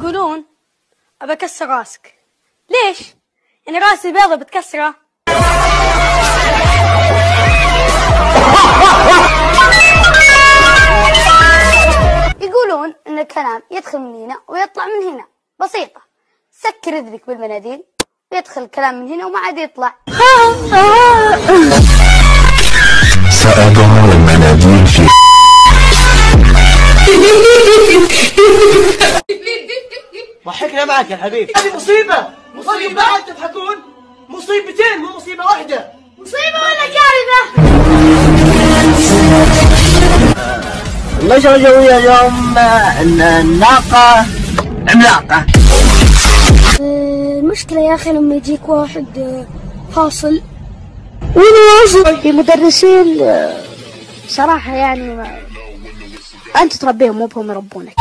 يقولون أبى أكسر راسك. ليش؟ يعني راسي بيضة بتكسره؟ يقولون إن الكلام يدخل من هنا ويطلع من هنا، بسيطة. سكر اذنك بالمناديل ويدخل الكلام من هنا وما عاد يطلع. سأضع المناديل في ضحكنا معك يا حبيبي. هذه مصيبة، مصيبة قاعد تضحكون؟ مصيبتين مو مصيبة واحدة. مصيبة ولا كارثة؟ النشرة الجوية اليوم الناقة عملاقة. المشكلة يا أخي لما يجيك واحد فاصل ونواصل المدرسين صراحة يعني أنت تربيهم مو بهم يربونك.